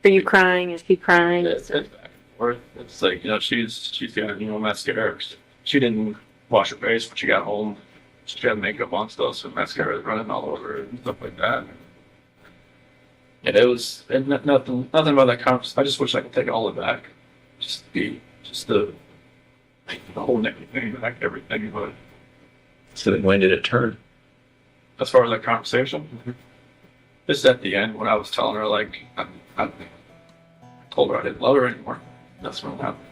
Are you crying? Is he crying? It's back and forth. It's like, she's got, mascara. She didn't wash her face when she got home. She had makeup on still, so mascara was running all over her and stuff like that. Yeah, it was nothing about that conversation. I just wish I could take all of it back. Just the whole thing back, everything. But So then when did it turn? as far as that conversation, just at the end when I was telling her, like, I told her I didn't love her anymore. That's when it happened.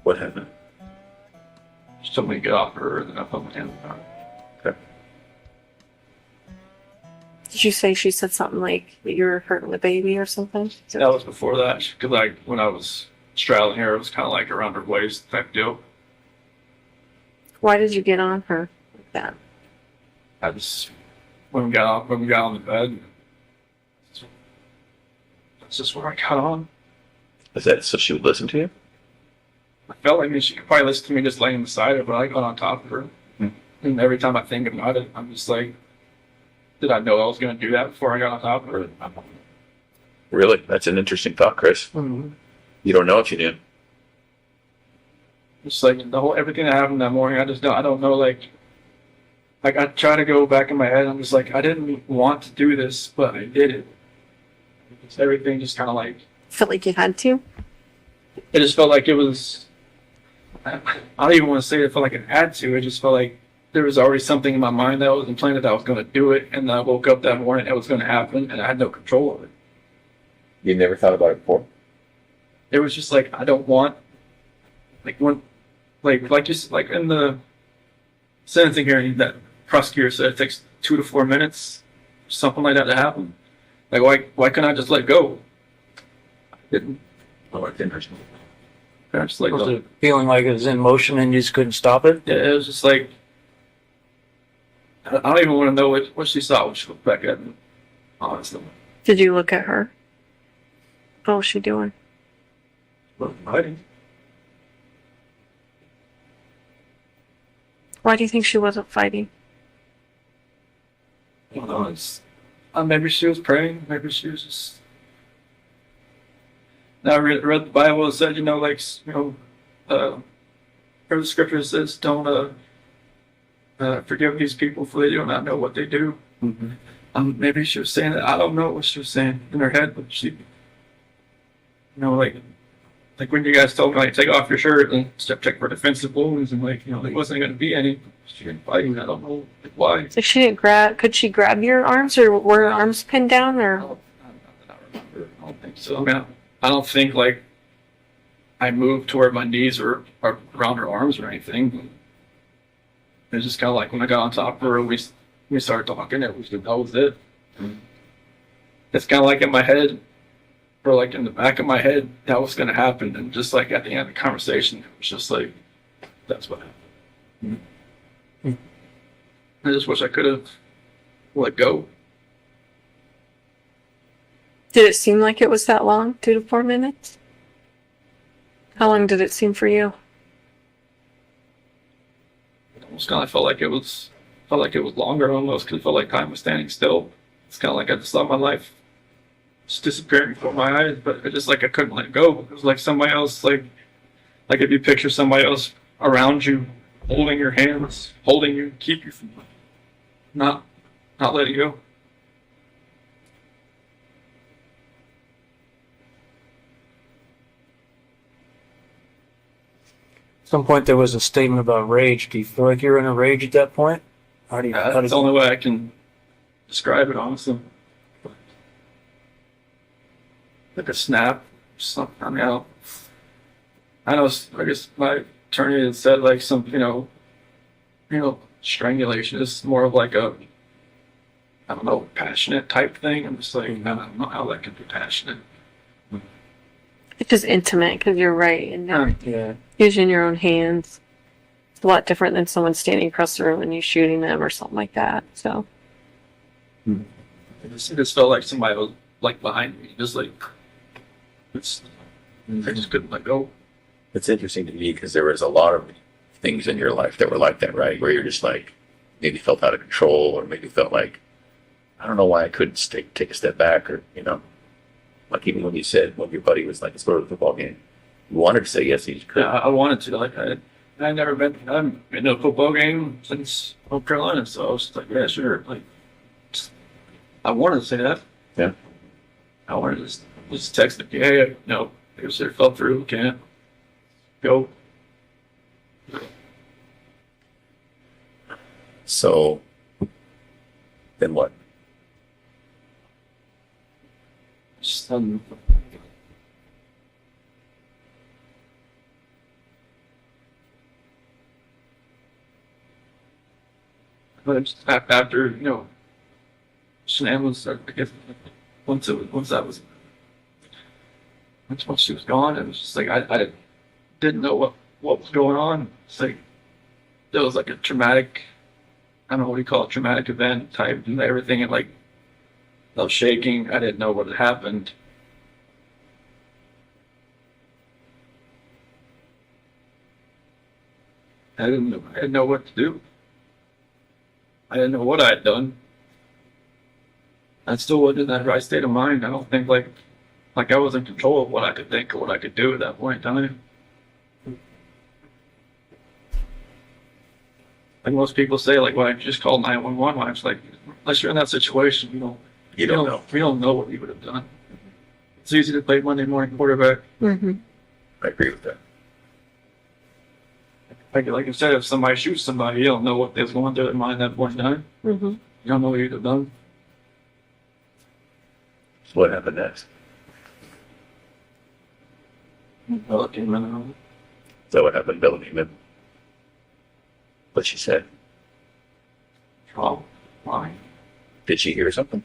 What happened? She told me to get off her, and then I put my hand on her. Okay. Did you say she said something like that you were hurting the baby or something? That was before that. Because, like, when I was straddling her, it was kind of like around her waist type deal. Why did you get on her like that? I just, when we got on the bed, that's just where I got on. Is that so she would listen to you? I felt like she could probably listen to me just laying beside her, but I got on top of her. Hmm. And every time I think about it, I'm just like, did I know I was going to do that before I got on top of her? Really? That's an interesting thought, Chris. Mm-hmm. You don't know if you do. Just like everything that happened that morning, I don't know, like I try to go back in my head, I'm just like, I didn't want to do this, but I did it. It's everything just kind of like, Felt like you had to? it just felt like it was, I don't even want to say it felt like it had to, it just felt like there was already something in my mind that was implanted that I was going to do it, and I woke up that morning, it was going to happen, and I had no control of it. You never thought about it before? It was just like, I don't want, like when, like just like in the sentencing hearing, that prosecutor said it takes 2 to 4 minutes, something like that to happen. Like why couldn't I just let go? I didn't. Oh, it's interesting. I just let Was go. it feeling like it was in motion and you just couldn't stop it? Yeah, it was just like, I don't even want to know what she saw when she looked back at me. Honestly, Did you look at her? What was she doing? but fighting. Why do you think she wasn't fighting? I don't know. It's, maybe she was praying. Maybe she was just. Now I read the Bible. It said, where the scripture says, don't forgive these people for they do not know what they do. Mm-hmm. Maybe she was saying that. I don't know what she was saying in her head, but she, like when you guys told me, like, take off your shirt and check for defensive wounds, and there wasn't going to be any. She didn't fighting. I don't know why. So she didn't grab. Could she grab your arms, or were her arms pinned down, or? I don't think so. I mean, I don't think like I moved to where my knees were around her arms or anything. It was just kind of like when I got on top of her, we started talking. That was it. it's kind of like in my head, or like in the back of my head, that was going to happen. And just like at the end of the conversation, it was just like, that's what happened. I just wish I could have let go. Did it seem like it was that long? 2 to 4 minutes? How long did it seem for you? It almost kind of felt like it was longer almost, because it felt like time was standing still. It's kind of like I just saw my life just disappearing before my eyes, but I just like I couldn't let it go. It was like somebody else, like if you picture somebody else around you, holding your hands, holding you, keep you from not letting go. At some point there was a statement about rage. Do you feel like you're in a rage at that point? That's the only way I can describe it, honestly. Like a snap, something. I mean, I know. I guess my attorney had said like some, strangulation is more of like a, I don't know, passionate type thing. I'm just like, I don't know how that could be passionate. It's just intimate because you're right in there. Yeah. Using your own hands. It's a lot different than someone standing across the room and you shooting them or something like that. So. It just felt like somebody was like behind me, just like I just couldn't let go. It's interesting to me because there was a lot of things in your life that were like that, right? Where you're just like, maybe felt out of control, or maybe felt like, I don't know why I couldn't take a step back, or, like even when you said, when your buddy was like, let's go to the football game, you wanted to say yes, you just couldn't. Yeah, I wanted to. Like, I haven't been to a football game since North Carolina, so I was just like, yeah, sure. Like, I wanted to say that. Yeah. I wanted to just text him, hey, no, it fell through, can't go. So, then what? Just, but just after, Shanann was, I guess, once she was gone, it was just like, I didn't know what was going on. It's like, there was like a traumatic, I don't know what you call it, traumatic event type, and everything, and like, I was shaking. I didn't know what had happened. I didn't know what to do. I didn't know what I had done. I still wasn't in that right state of mind. I don't think like I was in control of what I could think or what I could do at that point in time. Like most people say, like, why don't you just call 911? Why? It's like, unless you're in that situation, you don't know. We don't know what we would have done. It's easy to play Monday morning quarterback. Mm-hmm. I agree with that. Like I said, if somebody shoots somebody, you don't know what they was going through their mind at that point in time. Mm-hmm. You don't know what you'd have done. So what happened next? Well, it came in. Is that what happened, Bill Neiman? What she said? Oh, why? Did she hear something?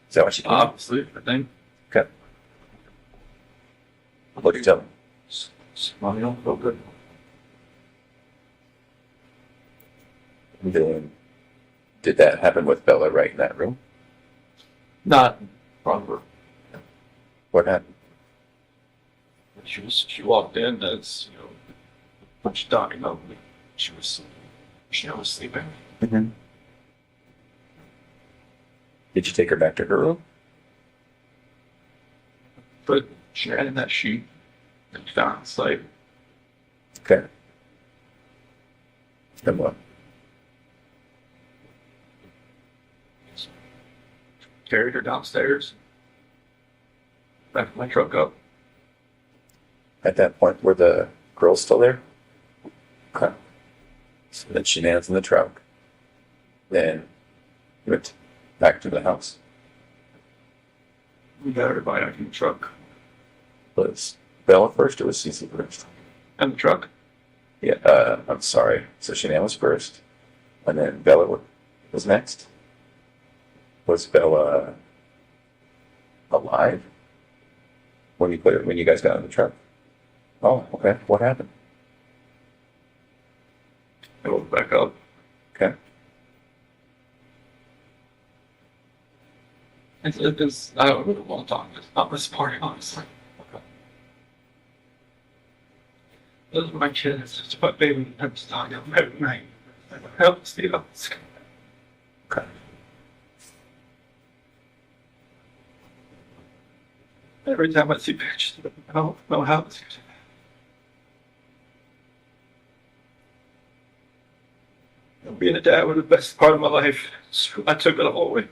Is that what she told you? Obviously, I think. Okay. What did you tell her? Well, you don't feel good. Then, did that happen with Bella right in that room? Not proper. What happened? She walked in as, when she talking about me, she was sleeping. Mm-hmm. Did you take her back to her room? But she had in that sheet and found inside. Okay. Then what? Carried her downstairs. Backed my truck up. At that point, were the girls still there? Okay. So then Shanann's in the truck. Then you went back to the house. We got everybody out in the truck. Was Bella first or was Cece first? And the truck? Yeah, I'm sorry. So Shanann was first. And then Bella was next? Was Bella alive? When you guys got in the truck? Oh, okay. What happened? I woke back up. Okay. It's I don't really want to talk about this part, honestly. Okay. Those are my kids. It's what baby I'm talking about every night. Helps me out. Okay. Every time I see pictures of them, I don't know how it's being a dad was the best part of my life. I took it all away.